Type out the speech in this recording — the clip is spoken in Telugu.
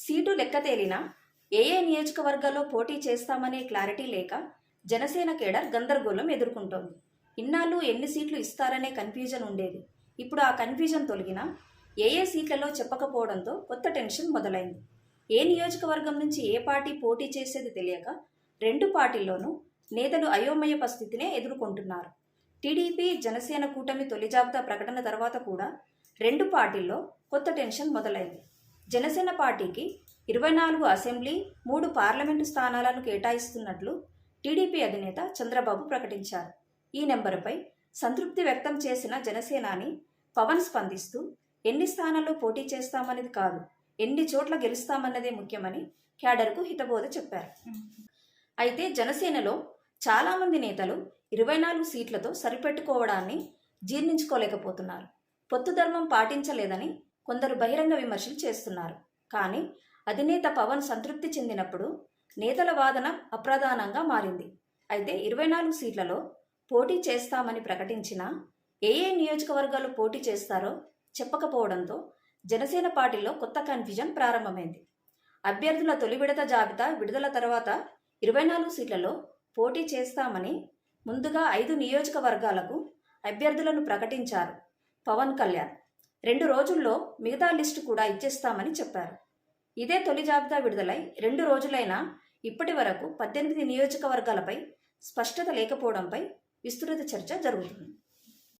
సీటు లెక్క తేలినా ఏ నియోజకవర్గాల్లో పోటీ చేస్తామనే క్లారిటీ లేక జనసేన కేడర్ గందరగోళం ఎదుర్కొంటోంది. ఇన్నాళ్ళు ఎన్ని సీట్లు ఇస్తారనే కన్ఫ్యూజన్ ఉండేది. ఇప్పుడు ఆ కన్ఫ్యూజన్ తొలగినా ఏ సీట్లలో చెప్పకపోవడంతో కొత్త టెన్షన్ మొదలైంది. ఏ నియోజకవర్గం నుంచి ఏ పార్టీ పోటీ చేసేది తెలియక రెండు పార్టీల్లోనూ నేతలు అయోమయ పరిస్థితినే ఎదుర్కొంటున్నారు. టీడీపీ జనసేన కూటమి తొలి జాబితా ప్రకటన తర్వాత కూడా రెండు పార్టీల్లో కొత్త టెన్షన్ మొదలైంది. జనసేన పార్టీకి 24 అసెంబ్లీ 3 పార్లమెంటు స్థానాలను కేటాయిస్తున్నట్లు టీడీపీ అధినేత చంద్రబాబు ప్రకటించారు. ఈ నెంబరుపై సంతృప్తి వ్యక్తం చేసిన జనసేనాని పవన్ స్పందిస్తూ ఎన్ని స్థానాల్లో పోటీ చేస్తామనేది కాదు, ఎన్ని చోట్ల గెలుస్తామన్నదే ముఖ్యమని క్యాడర్కు హితబోధ చెప్పారు. అయితే జనసేనలో చాలామంది నేతలు 24 సీట్లతో సరిపెట్టుకోవడాన్ని జీర్ణించుకోలేకపోతున్నారు. పొత్తు ధర్మం పాటించలేదని కొందరు బహిరంగ విమర్శలు చేస్తున్నారు. కానీ అధినేత పవన్ సంతృప్తి చెందినప్పుడు నేతల వాదన అప్రధానంగా మారింది. అయితే 24 సీట్లలో పోటీ చేస్తామని ప్రకటించినా ఏ నియోజకవర్గాలు పోటీ చేస్తారో చెప్పకపోవడంతో జనసేన పార్టీలో కొత్త కన్ఫ్యూజన్ ప్రారంభమైంది. అభ్యర్థుల తొలి విడత జాబితా విడుదల తర్వాత 24 సీట్లలో పోటీ చేస్తామని ముందుగా 5 నియోజకవర్గాలకు అభ్యర్థులను ప్రకటించారు పవన్ కళ్యాణ్. 2 రోజుల్లో మిగతా లిస్టు కూడా ఇచ్చేస్తామని చెప్పారు. ఇదే తొలి జాబితా విడుదలై 2 రోజులైనా ఇప్పటి వరకు 18 నియోజకవర్గాలపై స్పష్టత లేకపోవడంపై విస్తృత చర్చ జరుగుతుంది.